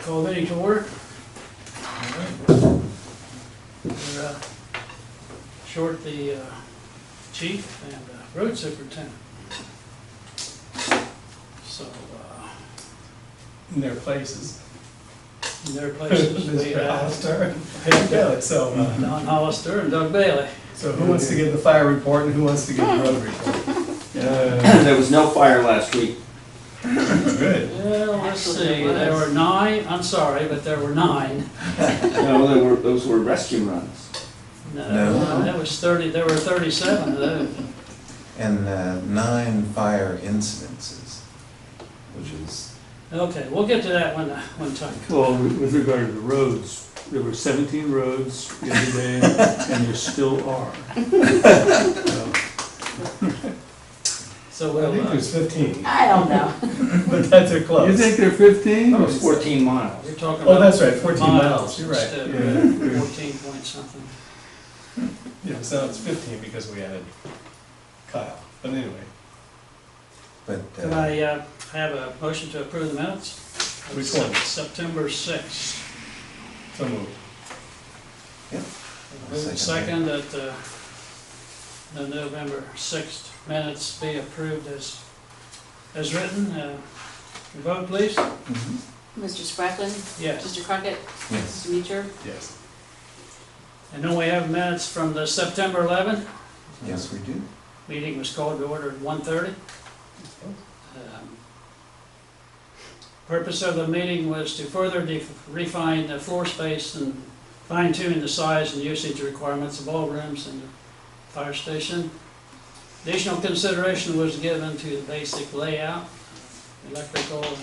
Call meeting to order. We're short the chief and road superintendent. So, In their places. in their places, we Mr. have Hollister and Pam Bailey. So, Don Hollister and Doug Bailey. so who wants to give the fire report and who wants to give the road report? There was no fire last week. Good. Well, let's Actually, see, there there was. were 9, I'm sorry, but there were 9. No, those were rescue runs. No. That was 30, there were 37 of those. And 9 fire incidences, which is, Okay, we'll get to that one time. Well, with regard to the roads, there were 17 roads the other day, and there still are. So I we'll, think there's 15, I don't know. but that's a close. You think they're 15? That was 14 miles. you're talking about. Oh, that's right, 14 miles, you're right. Instead of Yeah. 14 point something. Yeah, so it's 15 because we added Kyle, but anyway. but Can I have a motion to approve the minutes? of Which one? September 6th. So moved. Yep. Moved second that the November 6th minutes be approved as written. Vote, please. Mhm. Mr. Spracklen? Yes. Mr. Crockett? Yes. Mr. Meacher? Yes. And then we have minutes from the September 11th. Yes, we do. Meeting was called to order at 1:30. Purpose of the meeting was to further refine the floor space and fine tune the size and usage requirements of all rooms in the fire station. Additional consideration was given to the basic layout, electrical and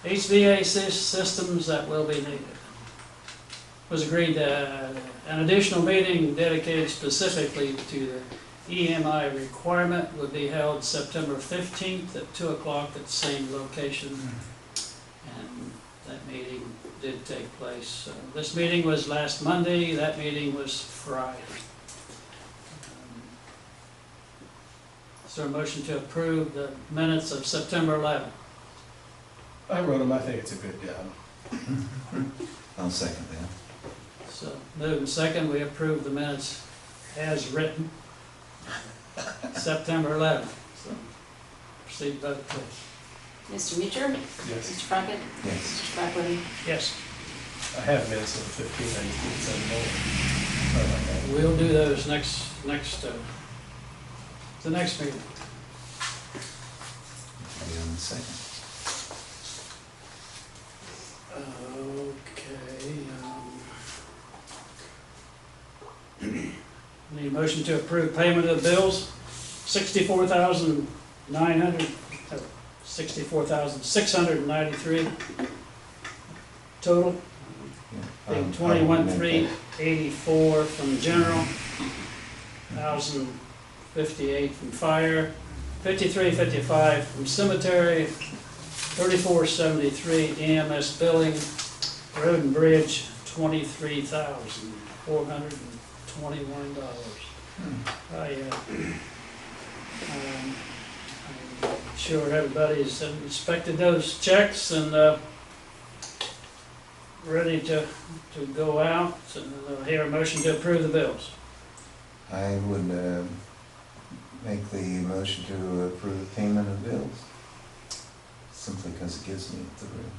HVAC systems that will be needed. It was agreed that an additional meeting dedicated specifically to the EMI requirement would be held September 15th at 2 o'clock at the same location. And that meeting did take place. This meeting was last Monday, that meeting was Friday. Is there a motion to approve the minutes of September 11th? I wrote them, I think it's a good job. I'll second that. So, moved and second, we approve the minutes as written, September 11th. So, proceed to vote, please. Mr. Meacher? Yes. Mr. Crockett? Yes. Mr. Spracklen? Yes, I have minutes of 15, I just didn't send them over. Sorry about that. we'll do those the next meeting. Be on the second. Okay. Need a motion to approve payment of the bills, $64,693 total, Yeah. being I'll 21,384 from general, 1,058 from fire, 5355 from cemetery, 3473 EMS billing, road and bridge, $23,421. I'm sure everybody's inspected those checks and ready to go out. And I'll hear a motion to approve the bills. I would make the motion to approve payment of bills, simply because it gives me the room.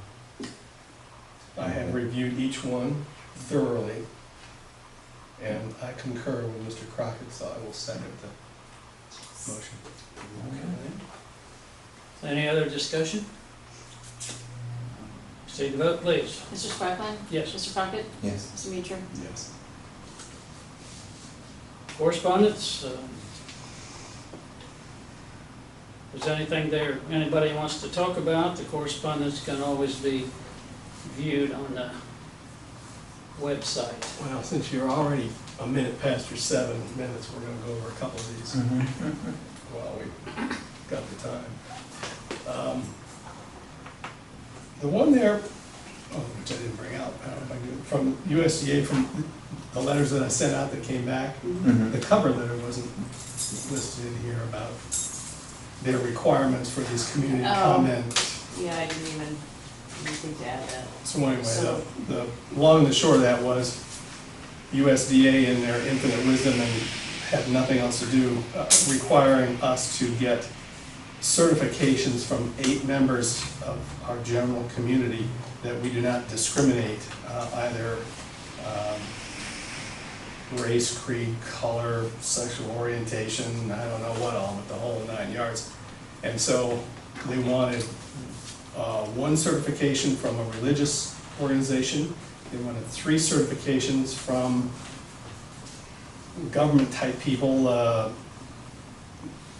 I have reviewed each one thoroughly, and I concur with Mr. Crockett, so I will second the motion. Any other discussion? Proceed to vote, please. Mr. Spracklen? Yes. Mr. Crockett? Yes. Mr. Meacher? Yes. Correspondence? Is there anything there anybody wants to talk about? The correspondence can always be viewed on the website. Well, since you're already a minute past your 7 minutes, we're gonna go over a couple of these while we got the time. The one there, which I didn't bring out, I don't know if I can, from USDA, from the letters that I sent out that came back, the cover letter wasn't listed in here about their requirements for these community Oh. comments. Yeah, I didn't even need to add that. So anyway, So- the long and the short of that was USDA in their infinite wisdom and had nothing else to do, requiring us to get certifications from 8 members of our general community that we do not discriminate either race, creed, color, sexual orientation, I don't know what all, but the whole 9 yards. And so they wanted one certification from a religious organization. They wanted 3 certifications from government-type people,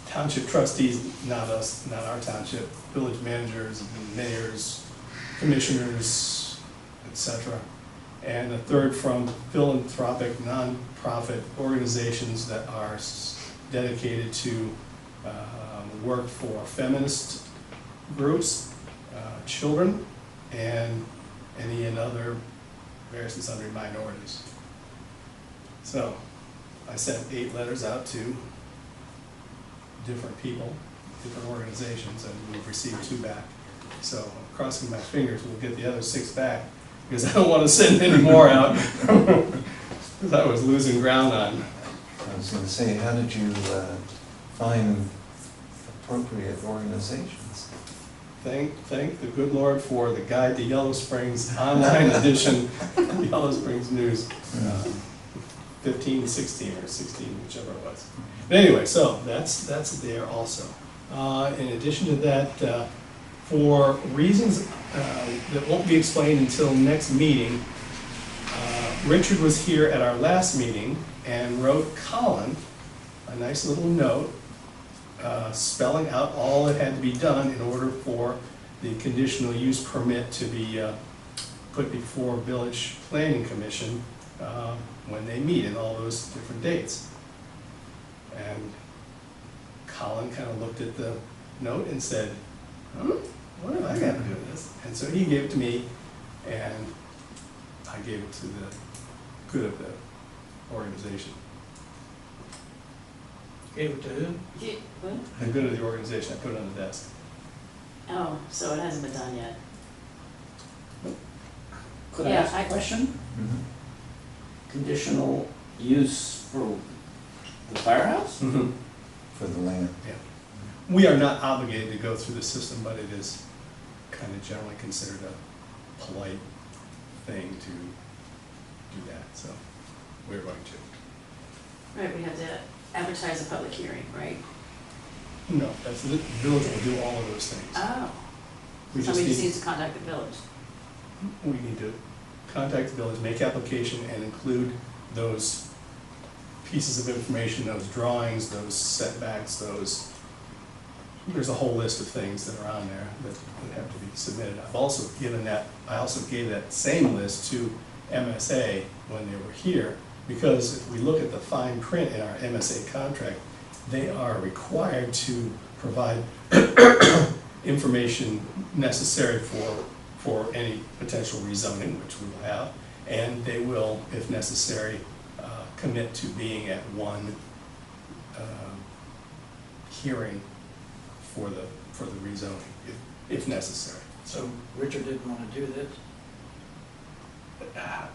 township trustees, not us, not our township, village managers, mayors, commissioners, etc. And a 3rd from philanthropic, non-profit organizations that are dedicated to work for feminist groups, children, and any and other various and sundry minorities. So I sent 8 letters out to different people, different organizations, and we've received 2 back. So I'm crossing my fingers we'll get the other 6 back, because I don't want to send any more out, because I was losing ground on. I was gonna say, how did you find appropriate organizations? Thank the good Lord for the Guide to Yellow Springs online edition, Yellow Springs News, 15, 16, or 16, whichever it was. But anyway, so that's there also. In addition to that, for reasons that won't be explained until next meeting, Richard was here at our last meeting and wrote Colin a nice little note spelling out all that had to be done in order for the conditional use permit to be put before Village Planning Commission when they meet in all those different dates. And Colin kind of looked at the note and said, what have I got to do with this? And so he gave it to me, and I gave it to the good of the organization. Gave it to who? What? The good of the organization, I put it on the desk. Oh, so it hasn't been done yet. Could I Yeah, ask a question? Mhm. Conditional use for the firehouse? For the land. We are not obligated to go through the system, but it is kind of generally considered a polite thing to do that, so we're going to. Right, we have to advertise a public hearing, right? No, that's, the village will do all of those things. Oh, We just somebody just need, needs to contact the village. we need to contact the village, make application, and include those pieces of information, those drawings, those setbacks, those, there's a whole list of things that are on there that have to be submitted. I've also given that, I also gave that same list to MSA when they were here, because if we look at the fine print in our MSA contract, they are required to provide information necessary for any potential rezoning, which we will have, and they will, if necessary, commit to being at one hearing for the rezoning, if necessary. So Richard didn't want to do this?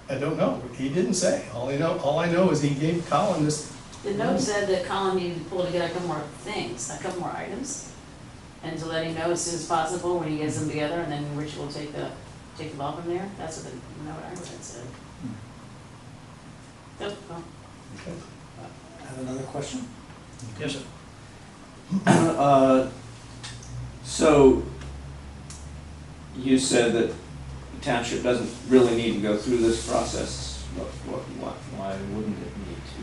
I don't know, he didn't say. All I know is he gave Colin this. The note said that Colin needed to pull together a couple more things, a couple more items, and to let him know as soon as possible when he gets them together, and then Richard will take the ball from there. That's what the note I read said. Oh, well, Okay. I have another question. Yes, sir. So, you said that the township doesn't really need to go through this process. Why wouldn't it need to?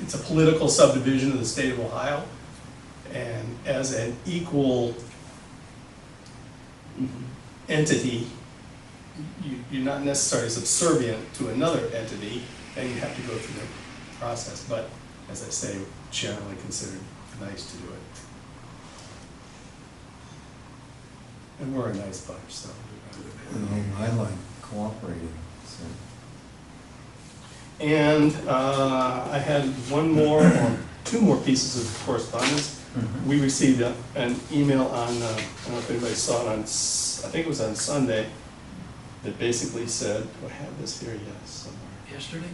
It's a political subdivision of the state of Ohio, and as an equal entity, you're not necessarily subservient to another entity, and you have to go through the process, but as I say, generally considered nice to do it. And we're a nice bunch, so. I like cooperating, so. And I had one more, or two more pieces of correspondence. We received an email on, I don't know if anybody saw it on, I think it was on Sunday, that basically said, do I have this here? Yes, somewhere. Yesterday?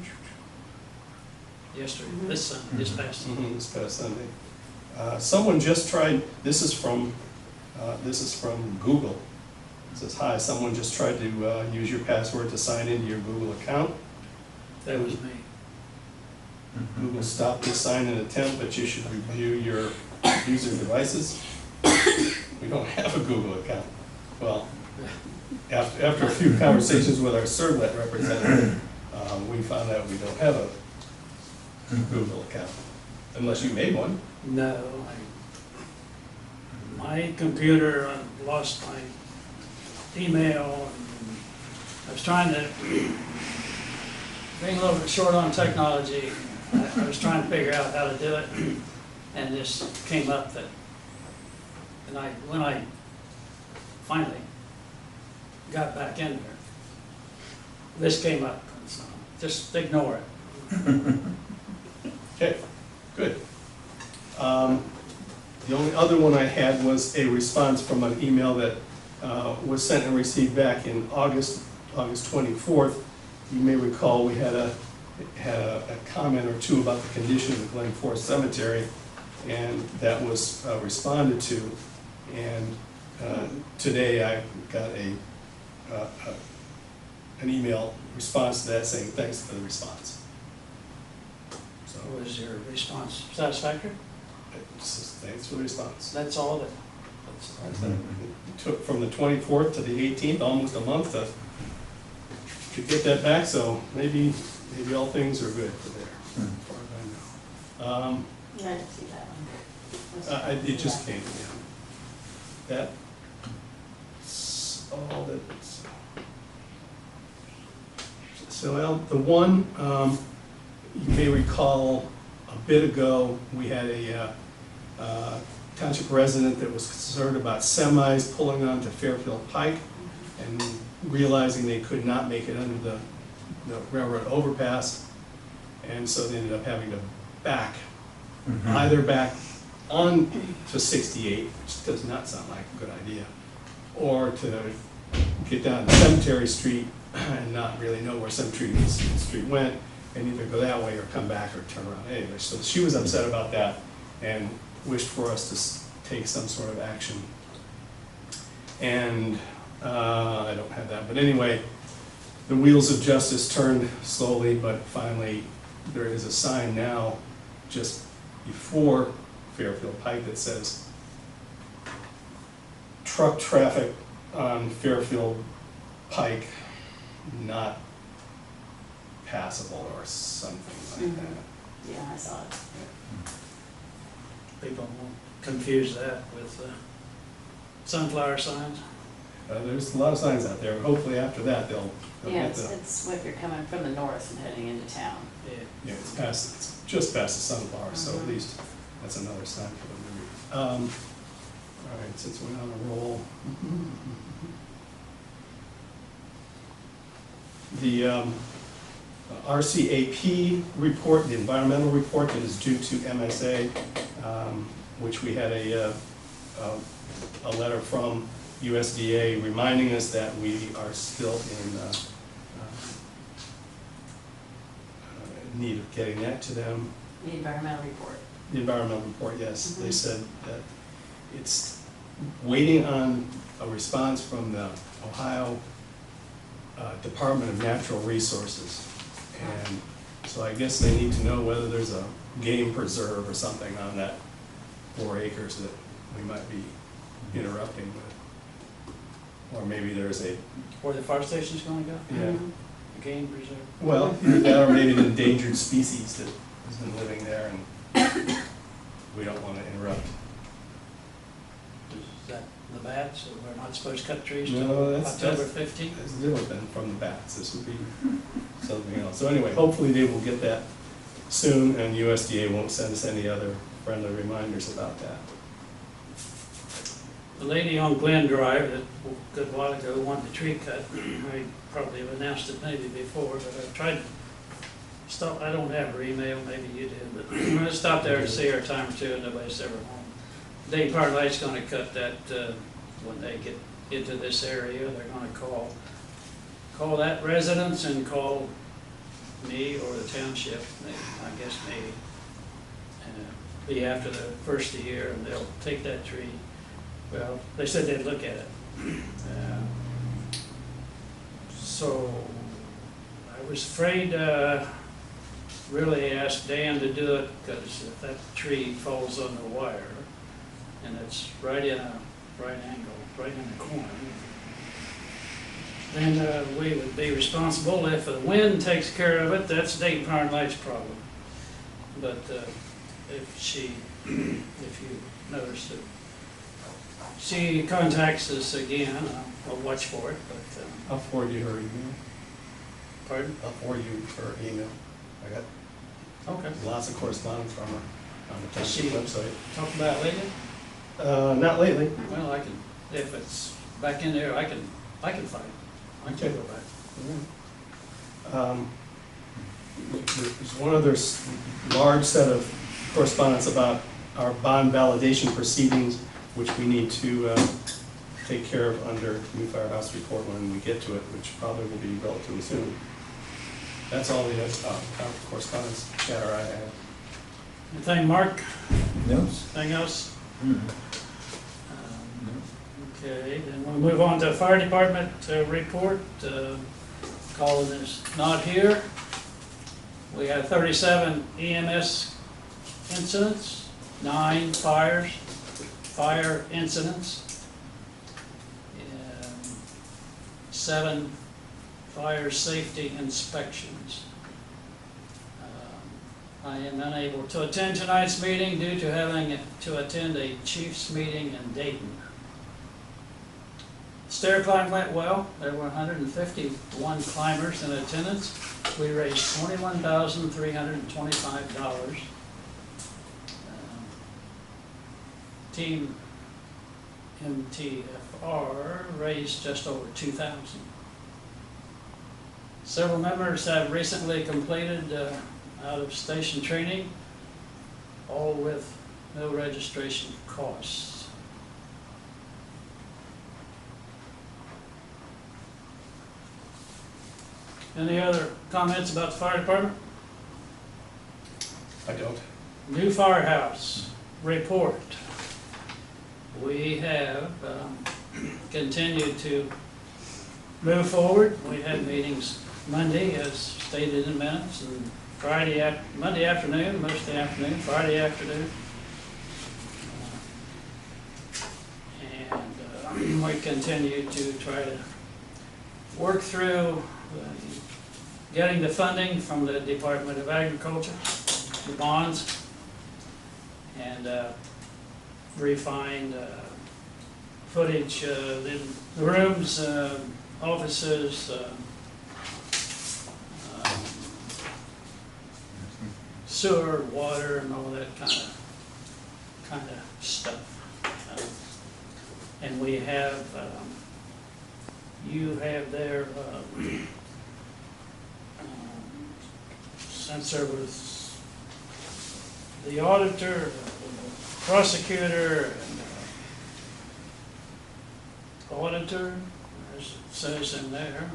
Yesterday, this Sunday, this past Sunday. This past Sunday. Someone just tried, this is from Google. It says, hi, someone just tried to use your password to sign into your Google account. That was me. Google stopped this sign-in attempt, but you should review your user devices. We don't have a Google account. Well, after a few conversations with our CERTLET representative, we found out we don't have a Google account, unless you made one. No, my computer, I lost my email, and I was trying to, being a little bit short on technology, I was trying to figure out how to do it, and this came up that, and when I finally got back in there, this came up, so just ignore it. Okay, good. The only other one I had was a response from an email that was sent and received back in August 24th. You may recall we had a comment or two about the condition of the Glen Forest Cemetery, and that was responded to. And today I got an email response to that saying thanks for the response. So Was your response satisfactory? it says thanks for the response. That's all that, It took from the 24th to the 18th, almost a month to get that back, so maybe all things are good for there, as far as I know. Yeah, I didn't see that one. It just came, yeah. That's all that's. So the one, you may recall a bit ago, we had a township resident that was concerned about semis pulling onto Fairfield Pike and realizing they could not make it under the railroad overpass. And so they ended up having to back, either back on to 68, which does not sound like a good idea, or to get down to Cemetery Street and not really know where Cemetery Street went, and either go that way or come back or turn around anyway. So she was upset about that and wished for us to take some sort of action. And I don't have that, but anyway, the wheels of justice turned slowly, but finally there is a sign now just before Fairfield Pike that says truck traffic on Fairfield Pike not passable or something like that. Yeah, I saw it. people won't confuse that with sunflower signs. There's a lot of signs out there. Hopefully after that, they'll Yeah, get the, it's if you're coming from the north and heading into town. Yeah. yeah, it's just past the sunflower, so at least that's another sign for them to read. All right, since we're on a roll. The RCAP report, the environmental report that is due to MSA, which we had a letter from USDA reminding us that we are still in need of getting that to them. The environmental report. The environmental report, yes. They Mhm. said that it's waiting on a response from the Ohio Department of Natural Resources. And so I guess they need to know whether there's a game preserve or something on that 4 acres that we might be interrupting with. Or maybe there's a, Where the fire station's gonna go? yeah, Mhm. The game preserve. well, either that or maybe an endangered species that has been living there and we don't want to interrupt. Is that the bats, so we're not supposed to cut trees No, till that's- October 15th? It's different than from the bats, this would be something else. So anyway, hopefully they will get that soon and USDA won't send us any other friendly reminders about that. The lady on Glen Drive that a good while ago wanted a tree cut, I probably have announced it maybe before, but I've tried to Stop, I don't have her email, maybe you did, but I'm gonna stop there and see her a time or two, and nobody's ever home. Dayton Power and Light's gonna cut that, when they get into this area, they're gonna call that residence and call me or the township, I guess maybe. Be after the first of the year, and they'll take that tree. Well, they said they'd look at it. So, I was afraid, really ask Dan to do it, because if that tree falls on the wire, and it's right in a right angle, right in the corner, then we would be responsible. If the wind takes care of it, that's Dayton Power and Light's problem. But if you notice that she contacts us again, I'll watch for it, but, I'll forward you her email. pardon? I'll forward you her email. I got Okay. lots of correspondence from her on the Does township she- website. Talk about it later? Not lately. Well, I can, if it's back in there, I can find it. I can go back. There's one other large set of correspondence about our bond validation proceedings, which we need to take care of under new firehouse report when we get to it, which probably will be relatively soon. That's all the correspondence chatter I have. Anything, Mark? No? Anything else? Mhm. Okay, then we'll move on to fire department report. Colin is not here. We had 37 EMS incidents, 9 fire incidents, and 7 fire safety inspections. I am unable to attend tonight's meeting due to having to attend a chief's meeting in Dayton. Stair climb went well. There were 151 climbers in attendance. We raised $21,325. Team MTFR raised just over $2,000. Several members have recently completed out-of-station training, all with no registration costs. Any other comments about the fire department? I don't. New firehouse report. We have continued to move forward. We had meetings Monday, as stated in minutes, and Monday afternoon, most of the afternoon, Friday afternoon. And we continue to try to work through getting the funding from the Department of Agriculture, the bonds, and refine footage in the rooms, offices, sewer, water, and all that kind of stuff. And we have, you have there, since there was the auditor, the prosecutor, and auditor, as it says in there,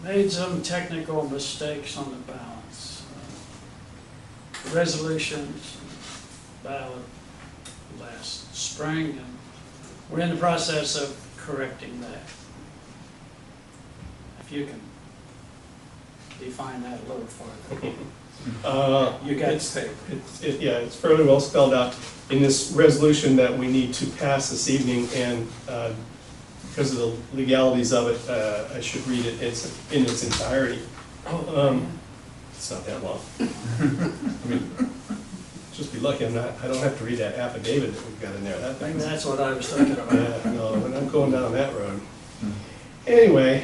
made some technical mistakes on the balance. Resolutions, ballot last spring, and we're in the process of correcting that. If you can define that a little further. You got It's- the paper. Yeah, it's fairly well spelled out in this resolution that we need to pass this evening, and because of the legalities of it, I should read it in its entirety. It's not that long. I mean, just be lucky I don't have to read that affidavit that we've got in there. That thing's That's what I was thinking about. Yeah, no, we're not going down that road. Anyway,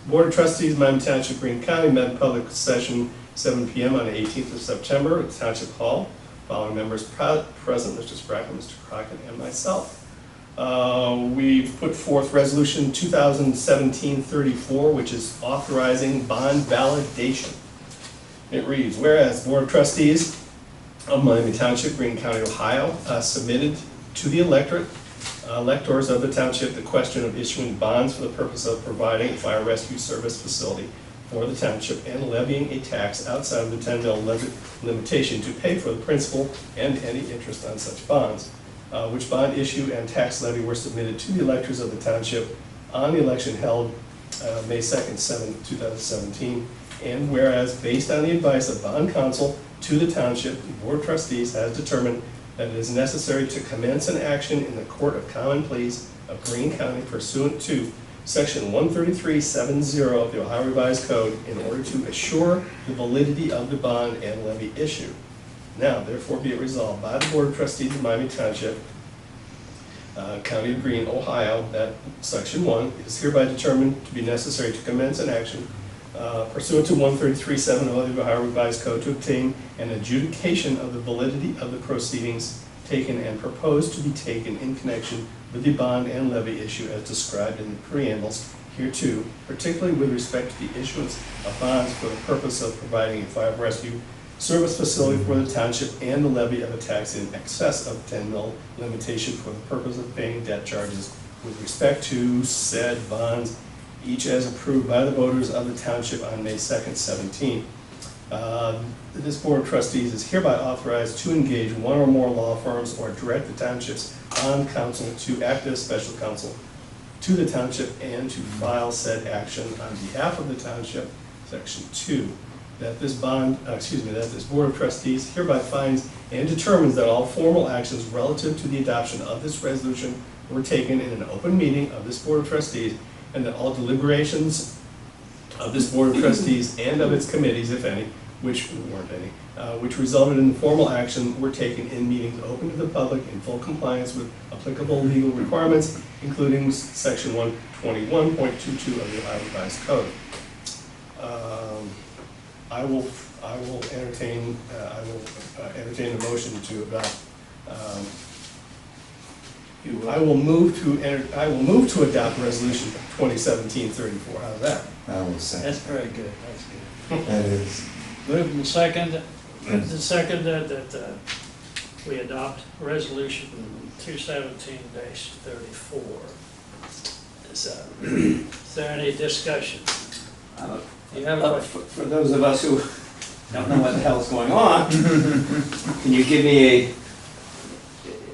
Board of Trustees, Miami Township, Green County, met in public session 7 p.m. on the 18th of September at Township Hall. Following members present, Mr. Sprackle, Mr. Crockett, and myself. We put forth Resolution 2017-34, which is authorizing bond validation. It reads, whereas Board of Trustees of Miami Township, Greene County, Ohio, submitted to the electors of the township the question of issuing bonds for the purpose of providing a fire rescue service facility for the township and levying a tax outside of the 10 mil limitation to pay for the principal and any interest on such bonds, which bond issue and tax levy were submitted to the electors of the township on the election held May 2nd, 2017. And whereas, based on the advice of bond counsel to the township, the Board of Trustees has determined that it is necessary to commence an action in the Court of Common Pleas of Greene County pursuant to Section 133.70 of the Ohio Revised Code in order to assure the validity of the bond and levy issue. Now, therefore, be it resolved by the Board of Trustees of Miami Township, County of Greene, Ohio, that Section 1 is hereby determined to be necessary to commence an action pursuant to 133.7 of the Ohio Revised Code to obtain an adjudication of the validity of the proceedings taken and proposed to be taken in connection with the bond and levy issue as described in the preambles hereto, particularly with respect to the issuance of bonds for the purpose of providing a fire rescue service facility for the township and the levy of a tax in excess of 10 mil limitation for the purpose of paying debt charges with respect to said bonds, each as approved by the voters of the township on May 2nd, 17. This Board of Trustees is hereby authorized to engage one or more law firms or direct the township's bond counsel to act as special counsel to the township and to file said action on behalf of the township. Section 2, that this Board of Trustees hereby finds and determines that all formal actions relative to the adoption of this resolution were taken in an open meeting of this Board of Trustees, and that all deliberations of this Board of Trustees and of its committees, if any, which weren't any, which resulted in formal action were taken in meetings open to the public in full compliance with applicable legal requirements, including Section 121.22 of the Ohio Revised Code. I will entertain a motion to adopt. I will move to adopt Resolution 2017-34. How's that? I will second. That's very good, that's good. That is, Moved and seconded that we adopt resolution 217-34. Is there any discussion? You have a question? For those of us who don't know what the hell's going on, can you give me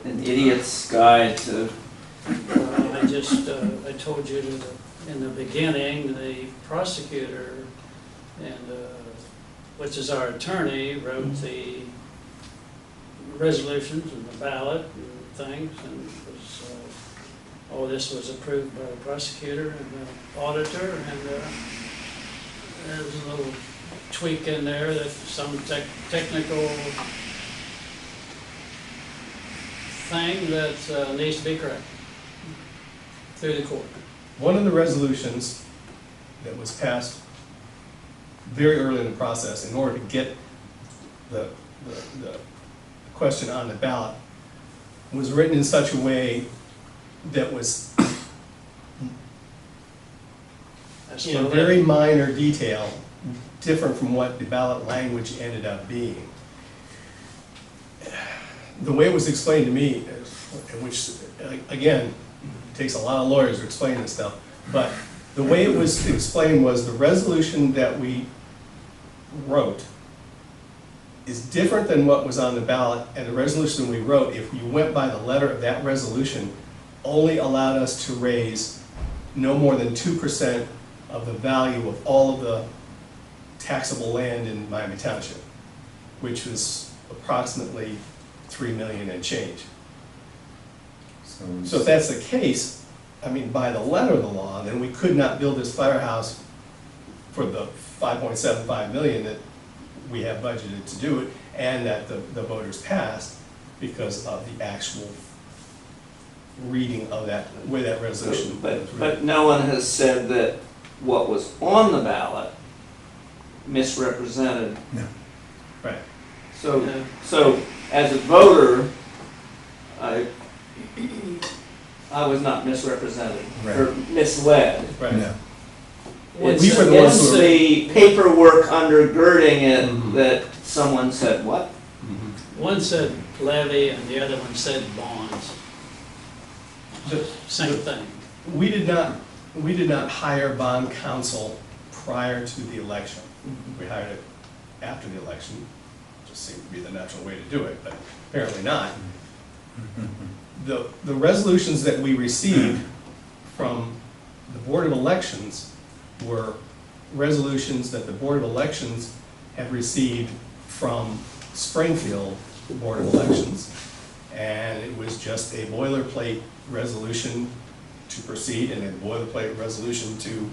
an idiot's guide to? I told you in the beginning, the prosecutor and which is our attorney, wrote the resolutions and the ballot and things, and was, all this was approved by the prosecutor and the auditor, and there was a little tweak in there that some technical thing that needs to be corrected through the court. One of the resolutions that was passed very early in the process in order to get the question on the ballot was written in such a way that was in very minor detail different from what the ballot language ended up being. The way it was explained to me, which again takes a lot of lawyers to explain this stuff, but the way it was explained was the resolution that we wrote is different than what was on the ballot, and the resolution we wrote, if you went by the letter of that resolution, only allowed us to raise no more than 2% of the value of all of the taxable land in Miami Township, which was approximately $3 million and change. So if that's the case, I mean, by the letter of the law, then we could not build this firehouse for the $5.75 million that we have budgeted to do it, and that the voters passed because of the actual reading of that, where that resolution. But no one has said that what was on the ballot misrepresented. no. Right. So, Yeah. so as a voter, I I was not misrepresented or Right. misled. Right. No. It's, We were the ones it's who were- the paperwork undergirding it Mhm. that someone said, what? Mhm. One said levy and the other one said bonds. The- Same thing. We did not hire bond counsel prior to the election. We hired it after the election, just seemed to be the natural way to do it, but apparently not. The resolutions that we received from the Board of Elections were resolutions that the Board of Elections have received from Springfield Board of Elections. And it was just a boilerplate resolution to proceed and a boilerplate resolution to,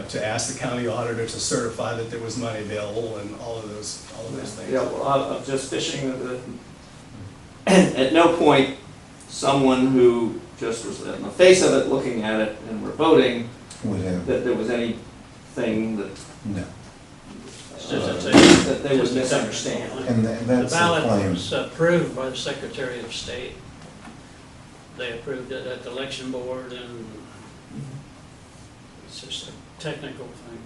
to ask the county auditor to certify that there was money available and all of those things. Yeah, well, I'm just fishing at no point, someone who just was in the face of it, looking at it, and were voting, Would have, that there was anything that, no. It's just a that they would misunderstand. And The that's the ballot claim. was approved by the Secretary of State. They approved it at the election board, and it's just a technical thing.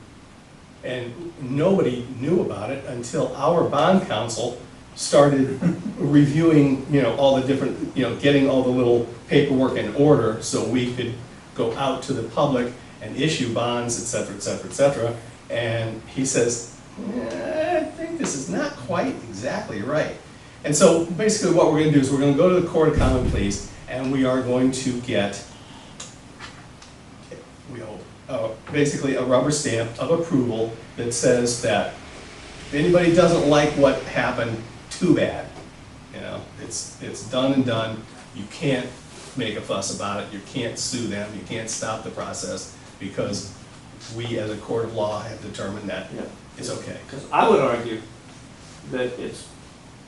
And nobody knew about it until our bond counsel started reviewing, all the different, getting all the little paperwork in order so we could go out to the public and issue bonds, et cetera, et cetera, et cetera. And he says, I think this is not quite exactly right. And so basically what we're gonna do is we're gonna go to the Court of Common Pleas and we are going to get, we hope, basically a rubber stamp of approval that says that if anybody doesn't like what happened, too bad. It's done and done. You can't make a fuss about it. You can't sue them. You can't stop the process because we as a court of law have determined that Yeah. it's okay. Because I would argue that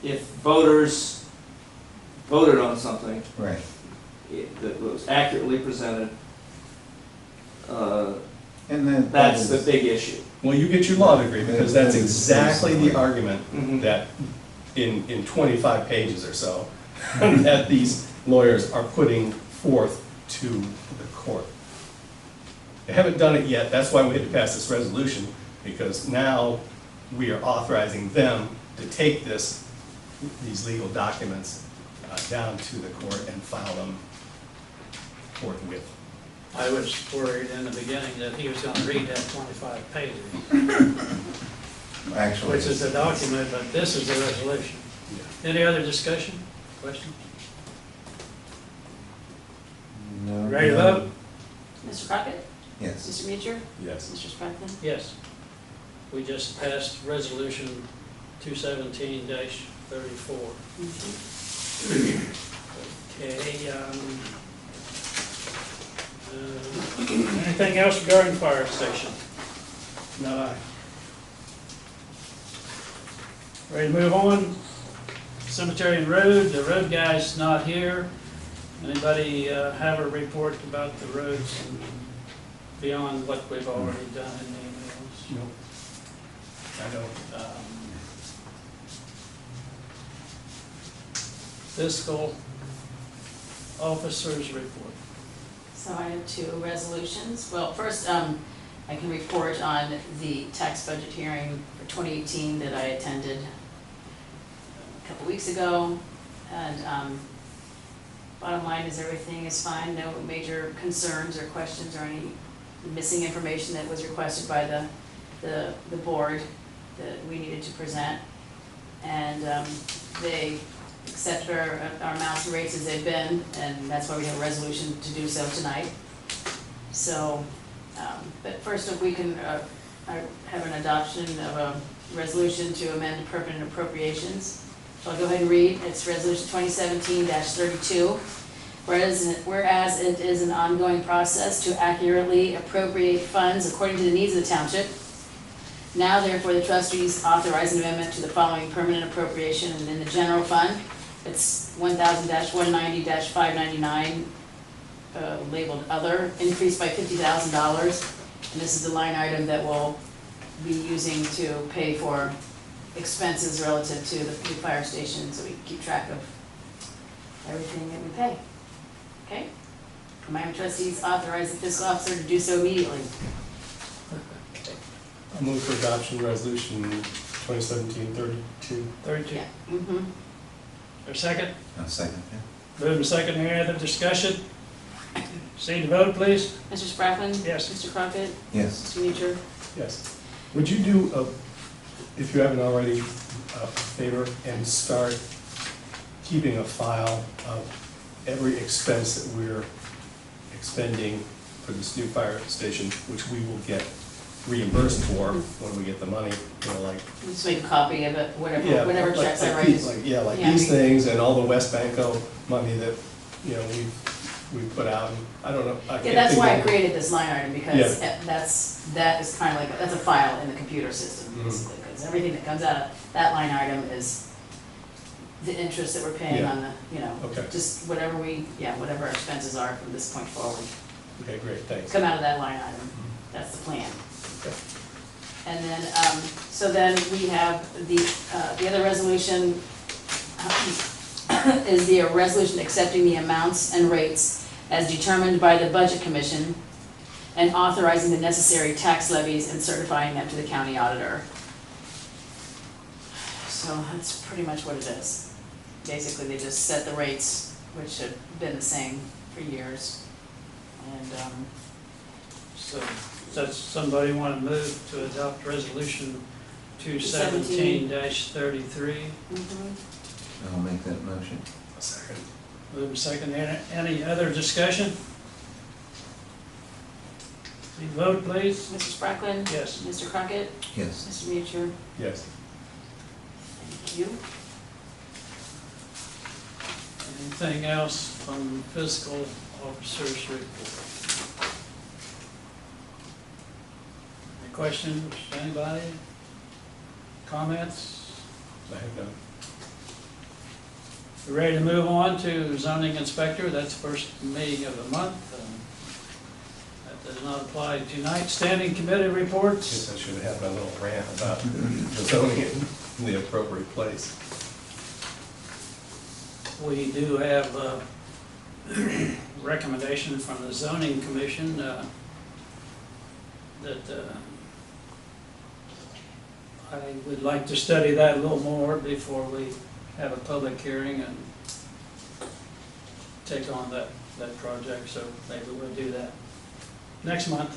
if voters voted on something Right. that was accurately presented, And then. that's the big issue. Well, you get your law degree because that's exactly the argument Mhm. that in 25 pages or so that these lawyers are putting forth to the court. They haven't done it yet, that's why we had to pass this resolution, because now we are authorizing them to take these legal documents down to the court and file them forthwith. I was worried in the beginning that he was gonna read that 25 pages, Actually. which is the document, but this is the resolution. Any other discussion, question? No. Ready to vote? Mr. Crockett? Yes. Mr. Mutcher? Yes. Mr. Sparkman? Yes. We just passed resolution 217-34. Okay, anything else regarding the fire station? Not I. Ready to move on? Cemetery and road, the road guy's not here. Anybody have a report about the roads beyond what we've already done in the emails? Nope. I don't. Fiscal officers report. So I have two resolutions. Well, first, I can report on the tax budget hearing for 2018 that I attended a couple weeks ago. And bottom line is everything is fine, no major concerns or questions or any missing information that was requested by the board that we needed to present. And they accept our amounts and rates as they've been, and that's why we have a resolution to do so tonight. So, but first, if we can, I have an adoption of a resolution to amend permanent appropriations. So I'll go ahead and read. It's resolution 2017-32. Whereas it is an ongoing process to accurately appropriate funds according to the needs of the township. Now therefore the trustees authorize an amendment to the following permanent appropriation, and in the general fund, it's 1000-190-599, labeled other, increased by $50,000. And this is the line item that we'll be using to pay for expenses relative to the new fire station, so we can keep track of everything that we pay. Okay? Miami trustees authorize the fiscal officer to do so immediately. I'll move for adoption resolution 2017-32. 32. Yeah. Mm-hmm. Or second? I'll second that. Move and second, any other discussion? Proceed to vote, please. Mr. Sprackman? Yes. Mr. Crockett? Yes. Mr. Mutcher? Yes. Would you do, if you haven't already, a favor and start keeping a file of every expense that we're expending for this new fire station, which we will get reimbursed for when we get the money, you know, like. Just make a copy of it, whatever, Yeah, whatever like- checks I like write. these- Like, yeah, like Yeah. these things and all the West Banco money that, you know, we put out, and I don't know. I Yeah, can't that's think why I of- created this line item, because that is kind of like, that's a file in the computer system, Mhm. basically, because everything that comes out of that line item is the interest that we're paying Yeah. on the, you know, Okay, just whatever whatever our expenses are from this point forward, okay, great, thanks. come out of that line item. That's the plan. Okay. And then, so then we have the other resolution is the resolution accepting the amounts and rates as determined by the Budget Commission and authorizing the necessary tax levies and certifying them to the county auditor. So that's pretty much what it is. Basically, they just set the rates, which have been the same for years. And, So, does somebody want to move to adopt resolution 217-33? I'll make that motion. A second. Move and second, any other discussion? Please vote, please. Mr. Spracklen? Yes. Mr. Crockett? Yes. Mr. Mutcher? Yes. Thank you. Anything else from fiscal officer's report? Any questions, anybody? Comments? I have none. We're ready to move on to zoning inspector, that's first meeting of the month. That does not apply tonight. Standing committee reports. Guess I should have had my little rant about zoning it in the appropriate place. We do have a recommendation from the zoning commission that I would like to study that a little more before we have a public hearing and take on that project, so maybe we'll do that next month.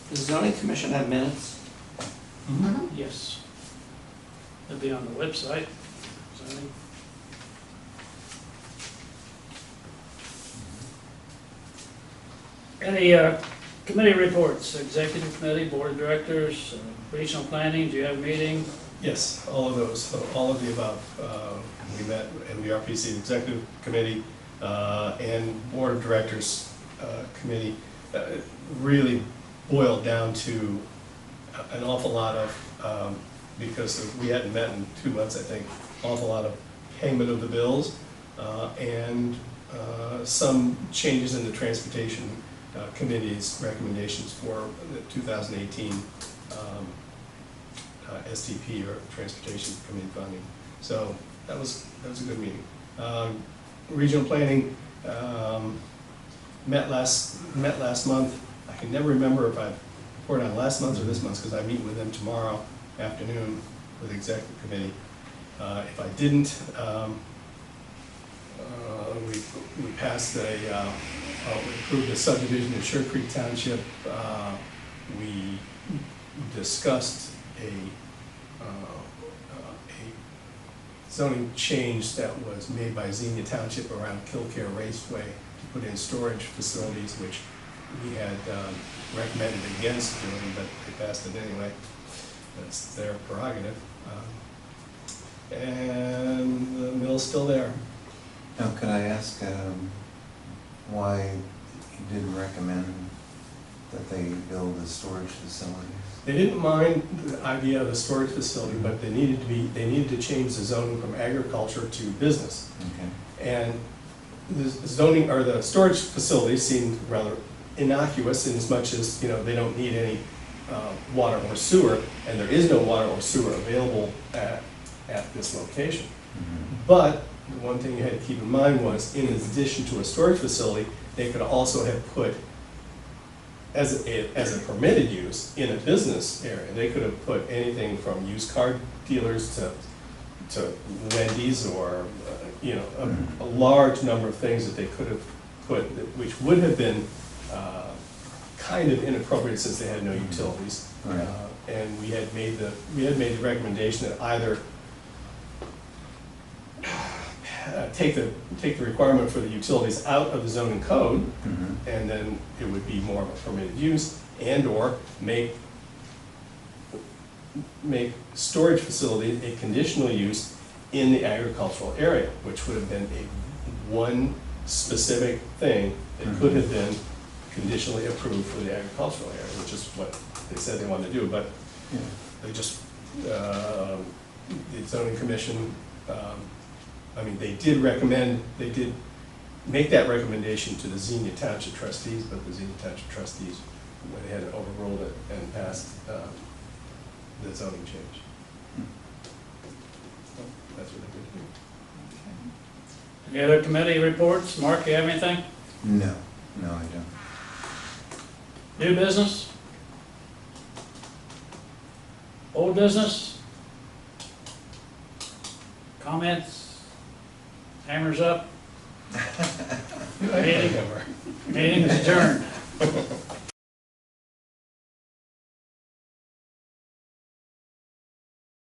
Does the zoning commission have minutes? Yes. It'll be on the website. Zoning. Any committee reports, executive committee, board of directors, regional planning, do you have a meeting? Yes, all of those, so all of the above. We met in the RPC Executive Committee and Board of Directors Committee. It really boiled down to an awful lot of, because we hadn't met in 2 months, I think, awful lot of payment of the bills and some changes in the Transportation Committee's recommendations for the 2018 STP, or Transportation Committee funding. So that was a good meeting. Regional Planning met last month. I can never remember if I reported on last month or this month, because I meet with them tomorrow afternoon with the Executive Committee. If I didn't, we passed we approved a subdivision in Sugar Creek Township. We discussed a zoning change that was made by Xenia Township around Killcare Raceway to put in storage facilities, which we had recommended against doing, but they passed it anyway. That's their prerogative. And the mill's still there. Now, could I ask why you didn't recommend that they build a storage facility? They didn't mind the idea of a storage facility, but they needed to change the zoning from agriculture to business. Okay. And the zoning, or the storage facilities seemed rather innocuous in as much as, you know, they don't need any water or sewer, and there is no water or sewer available at at this location. Mhm. But the one thing you had to keep in mind was, in addition to a storage facility, they could also have put, as a permitted use in a business area, they could have put anything from used car dealers to Wendy's or, you know, a large number of things that they could have put, which would have been kind of inappropriate since they had no utilities. Right. And we had made the recommendation that either take the requirement for the utilities out of the zoning code, Mhm. and then it would be more of a permitted use, and/or make storage facility a conditional use in the agricultural area, which would have been one specific thing that could have been conditionally approved for the agricultural area, which is what they said they wanted to do, but Yeah. they just, the zoning commission, I mean, they did make that recommendation to the Xenia Township trustees, but the Xenia Township trustees went ahead and overruled it and passed the zoning change. So that's what they did. Any other committee reports? Mark, you have anything? No, no, I don't. New business? Old business? Comments? Hammers up? Meeting is adjourned.